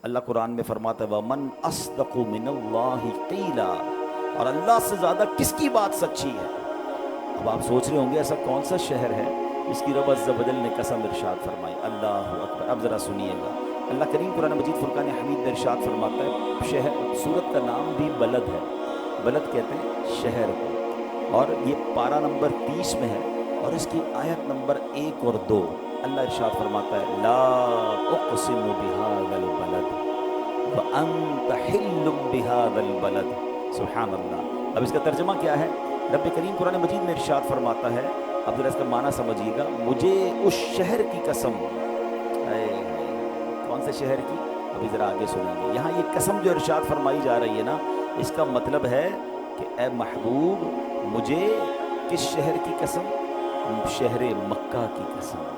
اللہ قرآن میں فرماتا ہے وَمَنْ أَصْدَقُ مِنَ اللَّهِ قِيلًا، اور اللہ سے زیادہ کس کی بات سچی ہے؟ اب آپ سوچ رہے ہوں گے ایسا کون سا شہر ہے جس کی رب عز و جل نے قسم ارشاد فرمائی؟ اللہ اکبر! اب ذرا سنیے گا، اللہ کریم قرآن مجید فرقان حمید میں ارشاد فرماتا ہے شہر، سورت کا نام بھی بلد ہے، بلد کہتے ہیں شہر کو، اور یہ پارہ نمبر 30 میں ہے اور اس کی آیت نمبر 1 اور 2۔ اللہ ارشاد فرماتا ہے لا اقسم بہذا البلد وانت حل بہذا البلد، سبحان اللہ۔ اب اس کا ترجمہ کیا ہے؟ رب کریم قرآن مجید میں ارشاد فرماتا ہے، اب ذرا اس کا معنی سمجھیے گا، مجھے اس شہر کی قسم، کون سے شہر کی؟ ابھی ذرا آگے سنیں گے۔ یہاں یہ قسم جو ارشاد فرمائی جا رہی ہے نا، اس کا مطلب ہے کہ اے محبوب مجھے کس شہر کی قسم؟ شہر مکہ کی قسم۔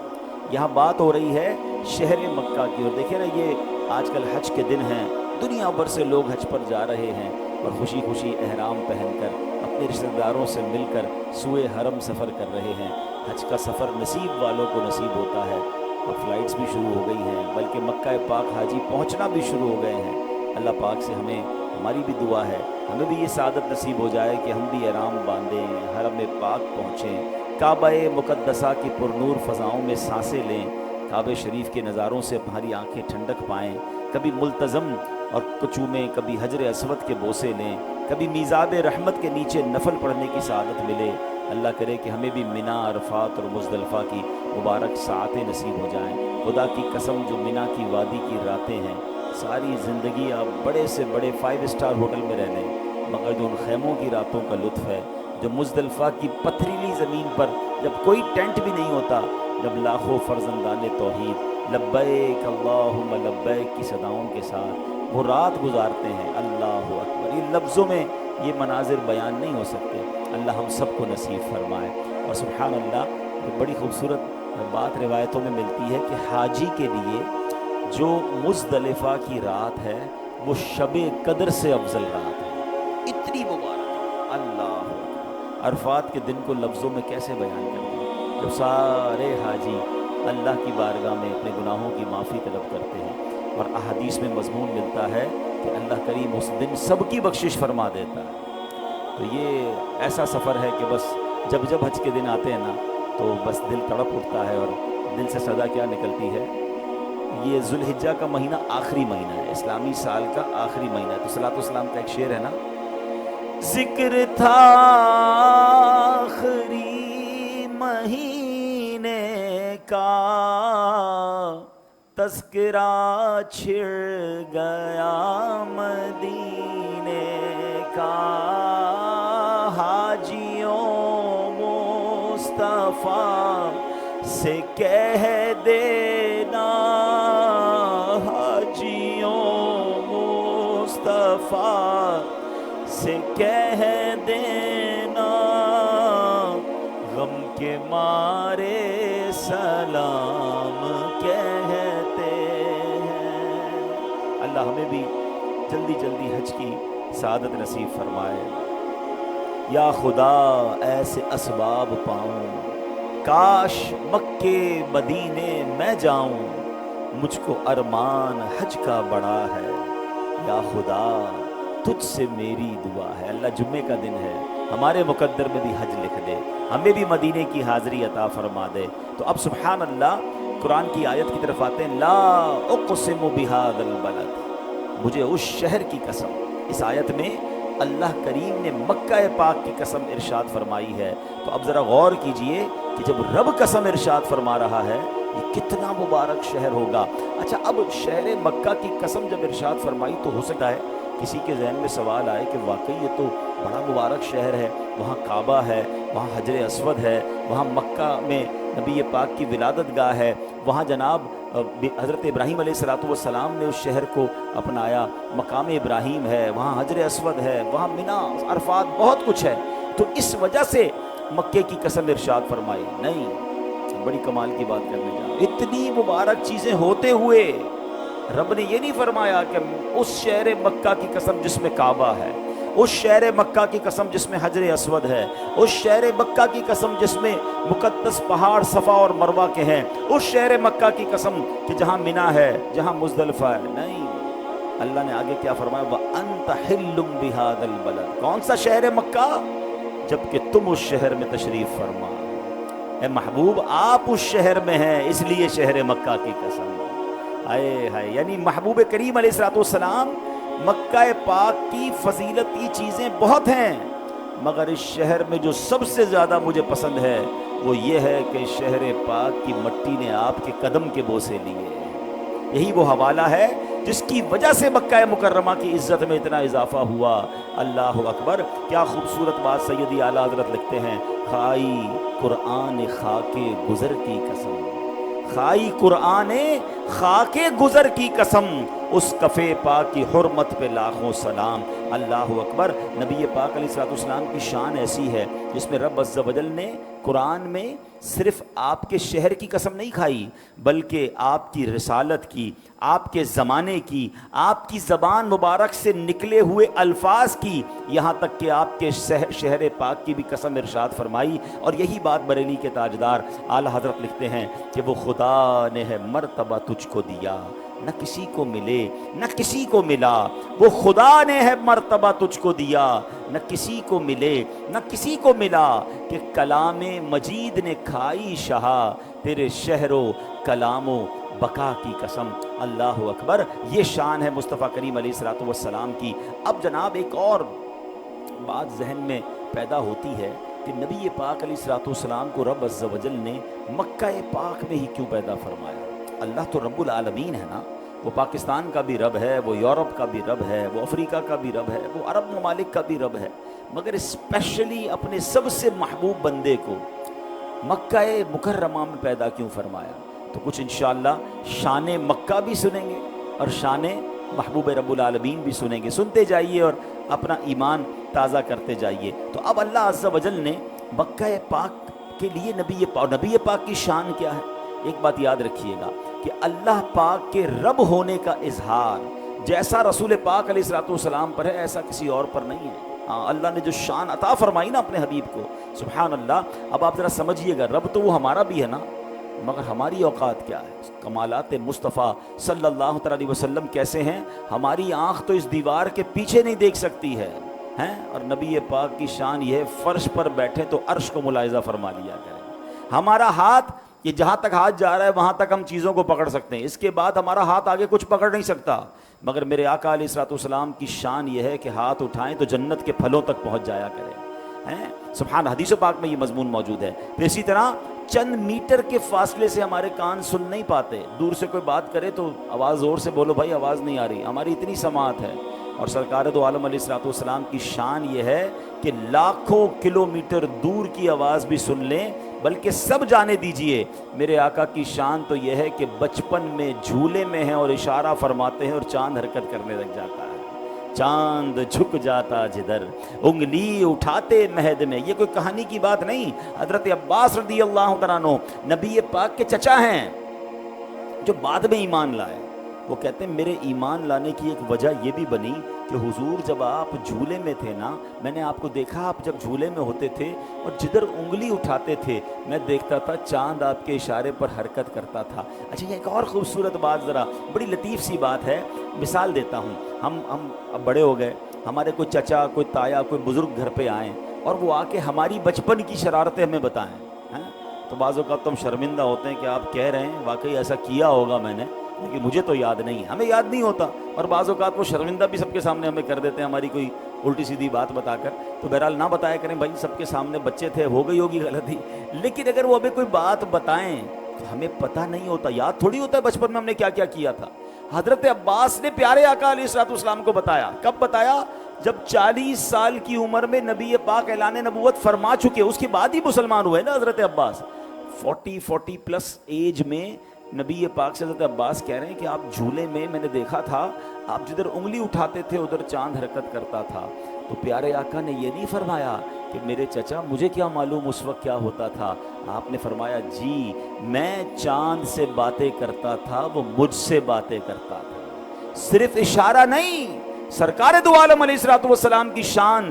یہاں بات ہو رہی ہے شہر مکہ کی، اور دیکھیں نا یہ آج کل حج کے دن ہیں، دنیا بھر سے لوگ حج پر جا رہے ہیں اور خوشی خوشی احرام پہن کر اپنے رشتہ داروں سے مل کر سوئے حرم سفر کر رہے ہیں۔ حج کا سفر نصیب والوں کو نصیب ہوتا ہے، اب فلائٹس بھی شروع ہو گئی ہیں، بلکہ مکہ پاک حاجی پہنچنا بھی شروع ہو گئے ہیں۔ اللہ پاک سے ہماری بھی دعا ہے ہمیں بھی یہ سعادت نصیب ہو جائے کہ ہم بھی احرام باندھیں، حرم پاک پہنچیں، کعبہ مقدسہ کی پرنور فضاؤں میں سانسیں لیں، کعبہ شریف کے نظاروں سے ہماری آنکھیں ٹھنڈک پائیں، کبھی ملتزم اور کچومیں، کبھی حجر اسود کے بوسے لیں، کبھی میزاب رحمت کے نیچے نفل پڑھنے کی سعادت ملے۔ اللہ کرے کہ ہمیں بھی منا، عرفات اور مزدلفہ کی مبارک ساعتیں نصیب ہو جائیں۔ خدا کی قسم جو منا کی وادی کی راتیں ہیں، ساری زندگی آپ بڑے سے بڑے 5 اسٹار ہوٹل میں رہ لیں، مگر جو ان خیموں کی راتوں کا لطف ہے، جو مزدلفہ کی پتھریلی زمین پر جب کوئی ٹینٹ بھی نہیں ہوتا، جب لاکھوں فرزندان توحید لبیک اللہم لبیک کی صداؤں کے ساتھ وہ رات گزارتے ہیں، اللہ اکبر! یہ لفظوں میں یہ مناظر بیان نہیں ہو سکتے۔ اللہ ہم سب کو نصیب فرمائے۔ اور سبحان اللہ، ایک بڑی خوبصورت بات روایتوں میں ملتی ہے کہ حاجی کے لیے جو مزدلفہ کی رات ہے وہ شب قدر سے افضل رات ہے، اتنی مبارک۔ اللہ اکبر! عرفات کے دن کو لفظوں میں کیسے بیان کرتے ہیں، جب سارے حاجی اللہ کی بارگاہ میں اپنے گناہوں کی معافی طلب کرتے ہیں، اور احادیث میں مضمون ملتا ہے کہ اللہ کریم اس دن سب کی بخشش فرما دیتا ہے۔ تو یہ ایسا سفر ہے کہ بس جب جب حج کے دن آتے ہیں نا تو بس دل تڑپ اٹھتا ہے، اور دل سے صدا کیا نکلتی ہے؟ یہ ذوالحجہ کا مہینہ آخری مہینہ ہے، اسلامی سال کا آخری مہینہ ہے۔ تو صلاۃ والسلام کا ایک شعر ہے نا، ذکر تھا آخری مہینے کا، تذکرہ چھڑ گیا مدینے کا، حاجیوں مصطفیٰ سے کہہ دینا، حاجیوں مصطفیٰ سے کہہ دینا، غم کے مارے سلام کہتے ہیں۔ اللہ ہمیں بھی جلدی جلدی حج کی سعادت نصیب فرمائے۔ یا خدا ایسے اسباب پاؤں، کاش مکے مدینے میں جاؤں، مجھ کو ارمان حج کا بڑا ہے، یا خدا تجھ سے میری دعا ہے۔ اللہ جمعے کا دن ہے، ہمارے مقدر میں بھی حج لکھ دے، ہمیں بھی مدینے کی حاضری عطا فرما دے۔ تو اب سبحان اللہ قرآن کی آیت کی طرف آتے ہیں، لا اقسم بہذا البلد، مجھے اس شہر کی قسم۔ اس آیت میں اللہ کریم نے مکہ پاک کی قسم ارشاد فرمائی ہے۔ تو اب ذرا غور کیجئے کہ جب رب قسم ارشاد فرما رہا ہے یہ کتنا مبارک شہر ہوگا۔ اچھا، اب شہر مکہ کی قسم جب ارشاد فرمائی تو ہو سکتا ہے کسی کے ذہن میں سوال آئے کہ واقعی یہ تو بڑا مبارک شہر ہے، وہاں کعبہ ہے، وہاں حجر اسود ہے، وہاں مکہ میں نبی پاک کی ولادت گاہ ہے، وہاں جناب حضرت ابراہیم علیہ السلام نے اس شہر کو اپنایا، مقام ابراہیم ہے، وہاں حجر اسود ہے، وہاں منا، عرفات، بہت کچھ ہے، تو اس وجہ سے مکے کی قسم ارشاد فرمائی؟ نہیں، بڑی کمال کی بات کرنے جا، اتنی مبارک چیزیں ہوتے ہوئے رب نے یہ نہیں فرمایا کہ اس شہر مکہ کی قسم جس میں کعبہ ہے، اس شہر مکہ کی قسم جس میں حجر اسود ہے، اس شہر مکہ کی قسم جس میں مقدس پہاڑ صفا اور مروہ کے ہیں، اس شہر مکہ کی قسم کہ جہاں منا ہے، جہاں مزدلفہ ہے۔ نہیں، اللہ نے آگے کیا فرمایا؟ وَأَنْتَ حِلٌّ بِهَذَا الْبَلَدِ، کون سا شہر مکہ؟ جبکہ تم اس شہر میں تشریف فرما، اے محبوب آپ اس شہر میں ہیں، اس لیے شہر مکہ کی قسم۔ ہائے ہائے، یعنی محبوب کریم علیہ الصلوۃ والسلام، مکہ پاک کی فضیلت کی چیزیں بہت ہیں، مگر اس شہر میں جو سب سے زیادہ مجھے پسند ہے وہ یہ ہے کہ شہر پاک کی مٹی نے آپ کے قدم کے بوسے لیے۔ یہی وہ حوالہ ہے جس کی وجہ سے مکہ مکرمہ کی عزت میں اتنا اضافہ ہوا۔ اللہ اکبر، کیا خوبصورت بات سیدی اعلیٰ حضرت لکھتے ہیں، کھائی قرآن خاک گزر کی قسم، کھائی قرآن خاک گزر کی قسم، اس کفے پاک کی حرمت پہ لاکھوں سلام۔ اللہ اکبر، نبی پاک علیہ الصلوۃ والسلام کی شان ایسی ہے جس میں رب عز و جل نے قرآن میں صرف آپ کے شہر کی قسم نہیں کھائی، بلکہ آپ کی رسالت کی، آپ کے زمانے کی، آپ کی زبان مبارک سے نکلے ہوئے الفاظ کی، یہاں تک کہ آپ کے شہر پاک کی بھی قسم ارشاد فرمائی۔ اور یہی بات بریلی کے تاجدار اعلیٰ حضرت لکھتے ہیں کہ وہ خدا نے ہے مرتبہ تجھ کو دیا، نہ کسی کو ملے نہ کسی کو ملا، وہ خدا نے ہے مرتبہ تجھ کو دیا، نہ کسی کو ملے نہ کسی کو ملا، کہ کلام مجید نے کھائی شہا، تیرے شہر و کلام و بقا کی قسم۔ اللہ اکبر، یہ شان ہے مصطفیٰ کریم علیہ الصلوۃ والسلام کی۔ اب جناب ایک اور بات ذہن میں پیدا ہوتی ہے کہ نبی پاک علیہ الصلوۃ والسلام کو رب عز و جل نے مکہ پاک میں ہی کیوں پیدا فرمایا؟ اللہ تو رب العالمین ہے نا، وہ پاکستان کا بھی رب ہے، وہ یورپ کا بھی رب ہے، وہ افریقہ کا بھی رب ہے، وہ عرب ممالک کا بھی رب ہے، مگر اسپیشلی اپنے سب سے محبوب بندے کو مکہ مکرمہ میں پیدا کیوں فرمایا؟ تو کچھ انشاءاللہ شان مکہ بھی سنیں گے اور شان محبوب رب العالمین بھی سنیں گے، سنتے جائیے اور اپنا ایمان تازہ کرتے جائیے۔ تو اب اللہ عز و جل نے مکہ پاک کے لیے نبی پاک کی شان کیا ہے؟ ایک بات یاد رکھیے گا کہ اللہ پاک کے رب ہونے کا اظہار جیسا رسول پاک علیہ الصلوۃ والسلام پر ہے ایسا کسی اور پر نہیں ہے۔ ہاں، اللہ نے جو شان عطا فرمائی نا اپنے حبیب کو، سبحان اللہ۔ اب آپ ذرا سمجھیے گا، رب تو وہ ہمارا بھی ہے نا، مگر ہماری اوقات کیا ہے؟ کمالات مصطفیٰ صلی اللہ علیہ وسلم کیسے ہیں؟ ہماری آنکھ تو اس دیوار کے پیچھے نہیں دیکھ سکتی ہے، اور نبی پاک کی شان یہ ہے، فرش پر بیٹھے تو عرش کو ملاحظہ فرما لیا کریں۔ ہمارا ہاتھ یہ جہاں تک ہاتھ جا رہا ہے وہاں تک ہم چیزوں کو پکڑ سکتے ہیں، اس کے بعد ہمارا ہاتھ آگے کچھ پکڑ نہیں سکتا، مگر میرے آقا علیہ الصلوۃ والسلام کی شان یہ ہے کہ ہاتھ اٹھائیں تو جنت کے پھلوں تک پہنچ جایا کریں۔ سبحان، حدیث پاک میں یہ مضمون موجود ہے۔ پھر اسی طرح چند میٹر کے فاصلے سے ہمارے کان سن نہیں پاتے، دور سے کوئی بات کرے تو آواز زور سے بولو بھائی آواز نہیں آ رہی، ہماری اتنی سماعت ہے۔ اور سرکار دو عالم علیہ الصلوۃ والسلام کی شان یہ ہے کہ لاکھوں کلومیٹر دور کی آواز بھی سن لیں، بلکہ سب جانے دیجئے میرے آقا کی شان تو یہ ہے کہ بچپن میں جھولے میں ہیں اور اشارہ فرماتے ہیں اور چاند حرکت کرنے لگ جاتا ہے، چاند جھک جاتا جدھر انگلی اٹھاتے مہد میں۔ یہ کوئی کہانی کی بات نہیں، حضرت عباس رضی اللہ تعالیٰ عنہ نبی پاک کے چچا ہیں جو بعد میں ایمان لائے۔ وہ کہتے ہیں میرے ایمان لانے کی ایک وجہ یہ بھی بنی کہ حضور جب آپ جھولے میں تھے نا، میں نے آپ کو دیکھا، آپ جب جھولے میں ہوتے تھے اور جدھر انگلی اٹھاتے تھے میں دیکھتا تھا چاند آپ کے اشارے پر حرکت کرتا تھا۔ اچھا، یہ ایک اور خوبصورت بات، ذرا بڑی لطیف سی بات ہے، مثال دیتا ہوں۔ ہم اب بڑے ہو گئے، ہمارے کوئی چچا، کوئی تایا، کوئی بزرگ گھر پہ آئیں اور وہ آ کے ہماری بچپن کی شرارتیں ہمیں بتائیں، تو بعض اوقات تو ہم شرمندہ ہوتے ہیں کہ آپ کہہ رہے ہیں واقعی ایسا کیا ہوگا میں نے، لیکن مجھے تو یاد نہیں ہے، ہمیں یاد نہیں ہوتا، اور بعض اوقات وہ شرمندہ بھی سب کے سامنے ہمیں کر دیتے ہیں ہماری کوئی الٹی سیدھی بات بتا کر۔ تو بہرحال نہ بتایا کریں بھائی، سب کے سامنے بچے تھے، ہو گئی ہوگی غلطی، لیکن اگر وہ ہمیں کوئی بات بتائیں تو ہمیں پتہ نہیں ہوتا، یاد تھوڑی ہوتا ہے بچپن میں ہم نے کیا کیا کیا تھا۔ حضرت عباس نے پیارے آقا علیہ الصلوۃ والسلام کو بتایا، کب بتایا؟ جب 40 سال کی عمر میں نبی پاک اعلان نبوت فرما چکے، اس کے بعد ہی مسلمان ہوئے نا حضرت عباس۔ 40 پلس ایج میں نبی پاک سے حضرت عباس کہہ رہے ہیں کہ آپ جھولے میں نے دیکھا تھا، آپ جدھر انگلی اٹھاتے تھے ادھر چاند حرکت کرتا تھا۔ تو پیارے آقا نے یہ نہیں فرمایا کہ میرے چچا مجھے کیا معلوم اس وقت کیا ہوتا تھا، آپ نے فرمایا جی میں چاند سے باتیں کرتا تھا، وہ مجھ سے باتیں کرتا تھا۔ صرف اشارہ نہیں، سرکار دو عالم علیہ الصلوۃ والسلام کی شان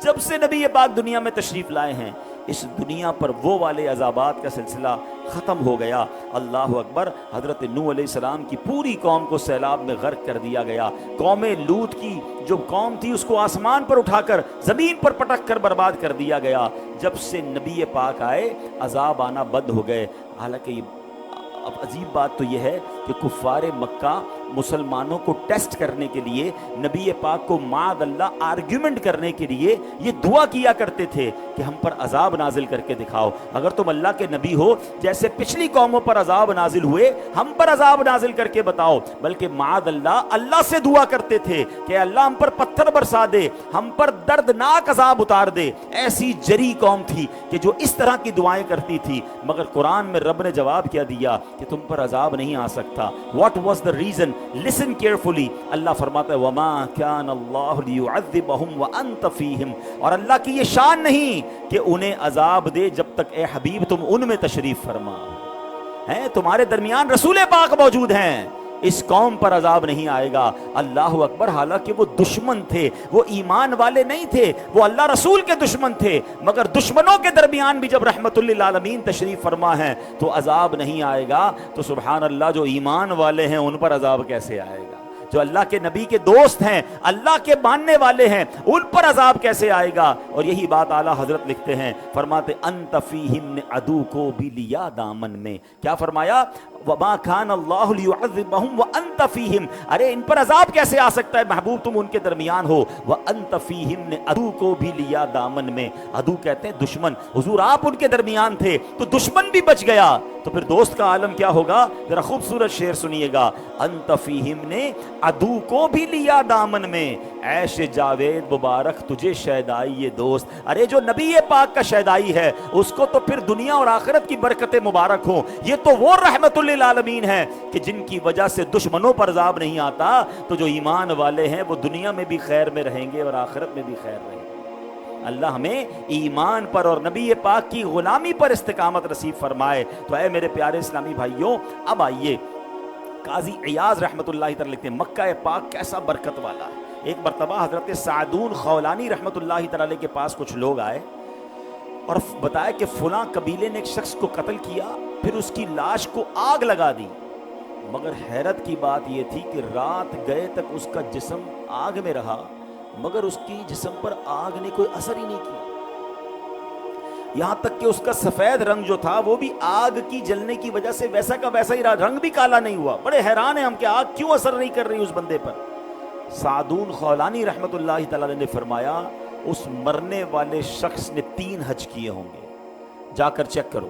جب سے نبی پاک دنیا میں تشریف لائے ہیں اس دنیا پر وہ والے عذابات کا سلسلہ ختم ہو گیا. اللہ اکبر. حضرت نوح علیہ السلام کی پوری قوم کو سیلاب میں غرق کر دیا گیا. قوم لوط کی جو قوم تھی اس کو آسمان پر اٹھا کر زمین پر پٹک کر برباد کر دیا گیا. جب سے نبی پاک آئے عذاب آنا بند ہو گئے. حالانکہ اب عجیب بات تو یہ ہے کہ کفار مکہ مسلمانوں کو ٹیسٹ کرنے کے لیے نبی پاک کو معاذ اللہ آرگیومنٹ کرنے کے لیے یہ دعا کیا کرتے تھے کہ ہم پر عذاب نازل کر کے دکھاؤ. اگر تم اللہ کے نبی ہو جیسے پچھلی قوموں پر عذاب نازل ہوئے ہم پر عذاب نازل کر کے بتاؤ. بلکہ معاذ اللہ سے دعا کرتے تھے کہ اللہ ہم پر پتھر برسا دے, ہم پر دردناک عذاب اتار دے. ایسی جری قوم تھی کہ جو اس طرح کی دعائیں کرتی تھی. مگر قرآن میں رب نے جواب کیا دیا کہ تم پر عذاب نہیں آ سکتا. What was the reason? Listen carefully. اللہ فرماتا ہے وَمَا كَانَ اللَّهُ لِيُعَذِّبَهُمْ وَأَنْتَ فِيهِمْ. اور اللہ کی یہ شان نہیں کہ انہیں عذاب دے جب تک اے حبیب تم ان میں تشریف فرما ہیں, تمہارے درمیان رسول پاک موجود ہیں. اس قوم پر عذاب نہیں آئے گا. اللہ اکبر. حالانکہ وہ دشمن تھے, وہ ایمان والے نہیں تھے, وہ اللہ رسول کے دشمن تھے. مگر دشمنوں کے درمیان بھی جب رحمت للعالمین تشریف فرما ہے تو عذاب نہیں آئے گا. تو سبحان اللہ, جو ایمان والے ہیں ان پر عذاب کیسے آئے گا؟ جو اللہ کے نبی کے دوست ہیں, اللہ کے ماننے والے ہیں, ان پر عذاب کیسے آئے گا؟ اور یہی بات اعلیٰ حضرت لکھتے ہیں, فرماتے انت فیہم نے عدو کو بھی لیا دامن میں. کیا فرمایا؟ وما کان اللہ لیعذبہم وانت فیہم. ارے ان پر عذاب کیسے آ سکتا ہے محبوب, تم ان کے درمیان ہو. وانت فیہم نے عدو کو بھی لیا دامن میں. عدو کہتے ہیں دشمن. حضور آپ ان کے درمیان تھے تو دشمن بھی بچ گیا, تو پھر دوست کا عالم کیا ہوگا؟ ذرا خوبصورت شعر سنیے گا. انت فیہم نے عدو کو بھی لیا دامن میں, عیش جاوید مبارک تجھے شیدائی یہ دوست. ارے جو نبی پاک کا شیدائی ہے اس کو تو پھر دنیا اور آخرت کی برکتیں مبارک ہوں. یہ تو وہ رحمت للعالمین ہے کہ جن کی وجہ سے دشمنوں پر عذاب نہیں آتا. تو جو ایمان والے ہیں وہ دنیا میں بھی خیر میں رہیں گے اور آخرت میں بھی خیر رہیں گے. اللہ ہمیں ایمان پر اور نبی پاک کی غلامی پر استقامت نصیب فرمائے. تو اے میرے پیارے اسلامی بھائیوں, اب آئیے قاضی عیاض رحمۃ اللہ تعالی لکھتے ہیں مکہ پاک کیسا برکت والا ہے. ایک مرتبہ حضرت سعدون خولانی رحمۃ اللہ تعالی کے پاس کچھ لوگ آئے اور بتایا کہ فلاں قبیلے نے ایک شخص کو قتل کیا, پھر اس کی لاش کو آگ لگا دی. مگر حیرت کی بات یہ تھی کہ رات گئے تک اس کا جسم آگ میں رہا مگر اس کی جسم پر آگ نے کوئی اثر ہی نہیں کیا. یہاں تک کہ اس کا سفید رنگ جو تھا وہ بھی آگ کی جلنے کی وجہ سے ویسا کا ویسا ہی رہا, رنگ بھی کالا نہیں ہوا. بڑے حیران ہیں ہم کہ آگ کیوں اثر نہیں کر رہی اس بندے پر. سعدون خولانی رحمۃ اللہ تعالی نے فرمایا اس مرنے والے شخص نے 3 حج کیے ہوں گے. جا کر چیک کرو.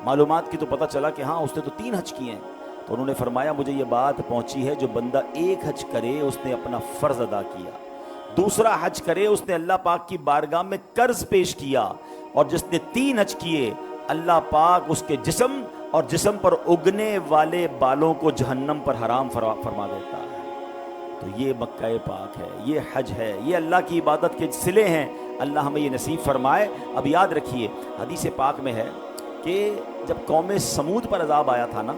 معلومات کی تو پتہ چلا کہ ہاں اس نے تو 3 حج کیے ہیں. تو انہوں نے فرمایا مجھے یہ بات پہنچی ہے جو بندہ 1 حج کرے اس نے اپنا فرض ادا کیا, دوسرا حج کرے اس نے اللہ پاک کی بارگاہ میں قرض پیش کیا, اور جس نے 3 حج کیے اللہ پاک اس کے جسم اور جسم پر اگنے والے بالوں کو جہنم پر حرام فرما دیتا ہے. تو یہ مکہ پاک ہے, یہ حج ہے, یہ اللہ کی عبادت کے صلے ہیں. اللہ ہمیں یہ نصیب فرمائے. اب یاد رکھیے حدیث پاک میں ہے کہ جب قوم سمود پر عذاب آیا تھا نا,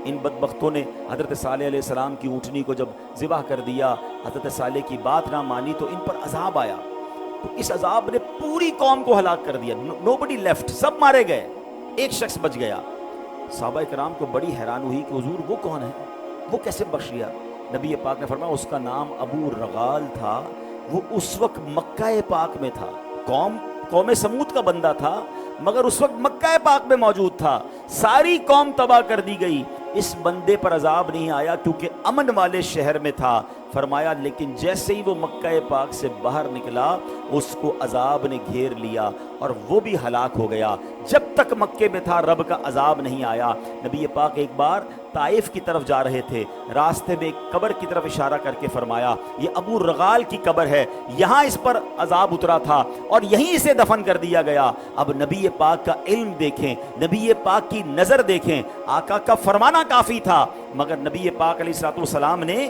ان بدبختوں نے حضرت صالح علیہ السلام کی اونٹنی کو جب ذبح کر دیا, حضرت صالح کی بات نہ مانی تو ان پر عذاب آیا. تو اس عذاب نے پوری قوم کو ہلاک کر دیا. nobody left, سب مارے گئے, ایک شخص بچ گیا. صحابہ کرام کو بڑی حیران ہوئی کہ حضور وہ کون ہے, وہ کیسے بخش گیا؟ نبی پاک نے فرمایا اس کا نام ابو رغال تھا. وہ اس وقت مکہ پاک میں تھا, قوم سمود کا بندہ تھا مگر اس وقت مکہ پاک میں موجود تھا. ساری قوم تباہ کر دی گئی, اس بندے پر عذاب نہیں آیا کیونکہ امن والے شہر میں تھا. فرمایا لیکن جیسے ہی وہ مکہ پاک سے باہر نکلا اس کو عذاب نے گھیر لیا اور وہ بھی ہلاک ہو گیا. جب تک مکے میں تھا رب کا عذاب نہیں آیا. نبی پاک ایک بار طائف کی طرف جا رہے تھے, راستے میں ایک قبر کی طرف اشارہ کر کے فرمایا یہ ابو رغال کی قبر ہے, یہاں اس پر عذاب اترا تھا اور یہیں اسے دفن کر دیا گیا. اب نبی پاک کا علم دیکھیں, نبی پاک کی نظر دیکھیں. آقا کا فرمانا کافی تھا مگر نبی پاک علیہ الصلوۃ والسلام نے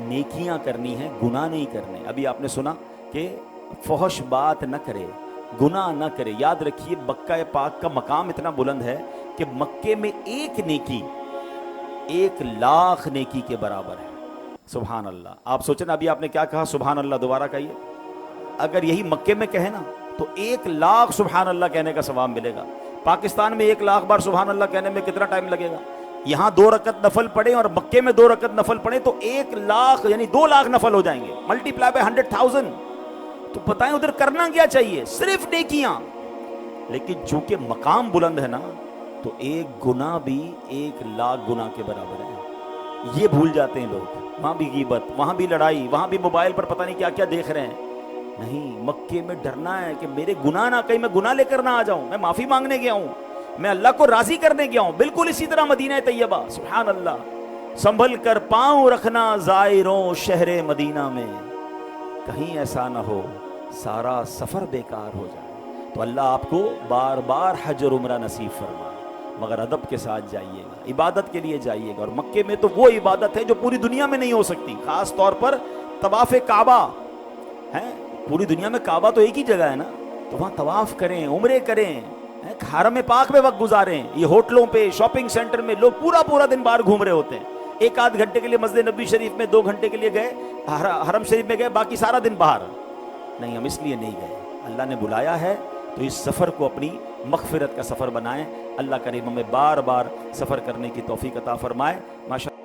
نیکیاں کرنی ہیں، گناہ نہیں کرنے۔ ابھی آپ نے سنا کہ فحش بات نہ کرے، گناہ نہ کرے۔ یاد رکھیے مکہ پاک کا مقام اتنا بلند ہے کہ مکے میں ایک نیکی 1,00,000 نیکی کے برابر ہے۔ سبحان اللہ۔ آپ سوچیں نا، ابھی آپ نے کیا کہا؟ سبحان اللہ دوبارہ کہیے۔ اگر یہی مکے میں کہے نا تو 1,00,000 سبحان اللہ کہنے کا ثواب ملے گا۔ پاکستان میں 1,00,000 بار سبحان اللہ کہنے میں کتنا ٹائم لگے گا؟ یہاں 2 رکعت نفل پڑھیں اور مکے میں 2 رکعت نفل پڑھیں تو 1,00,000 یعنی 2,00,000 نفل ہو جائیں گے، ملٹی پلائی بائی 100,000۔ تو بتائیں ادھر کرنا کیا چاہیے؟ صرف نیکیاں۔ لیکن چونکہ مقام بلند ہے نا تو ایک گناہ بھی 1,00,000 گناہ کے برابر ہے۔ یہ بھول جاتے ہیں لوگ، وہاں بھی غیبت، وہاں بھی لڑائی، وہاں بھی موبائل پر پتہ نہیں کیا کیا دیکھ رہے ہیں۔ نہیں، مکے میں ڈرنا ہے کہ میرے گناہ نہ، کہیں میں گناہ لے کر نہ آ جاؤں، میں معافی مانگنے گیا ہوں، میں اللہ کو راضی کرنے گیا ہوں۔ بالکل اسی طرح مدینہ طیبہ، سبحان اللہ، سنبھل کر پاؤں رکھنا زائروں شہر مدینہ میں، کہیں ایسا نہ ہو سارا سفر بیکار ہو جائے۔ تو اللہ آپ کو بار بار حج اور عمرہ نصیب فرمائے، مگر ادب کے ساتھ جائیے گا، عبادت کے لیے جائیے گا۔ اور مکے میں تو وہ عبادت ہے جو پوری دنیا میں نہیں ہو سکتی، خاص طور پر طواف کعبہ ہے۔ پوری دنیا میں کعبہ تو ایک ہی جگہ ہے نا، تو وہاں طواف کریں، عمرے کریں، حرم پاک میں وقت گزاریں۔ یہ ہوٹلوں پہ، شاپنگ سینٹر میں لوگ پورا دن باہر گھوم رہے ہوتے ہیں، 1 آدھ گھنٹے کے لیے مسجد نبی شریف میں، 2 گھنٹے کے لیے گئے، حرم شریف میں گئے، باقی سارا دن باہر۔ نہیں، ہم اس لیے نہیں گئے، اللہ نے بلایا ہے تو اس سفر کو اپنی مغفرت کا سفر بنائیں۔ اللہ کریم ہمیں بار بار سفر کرنے کی توفیق عطا فرمائے۔ ماشاء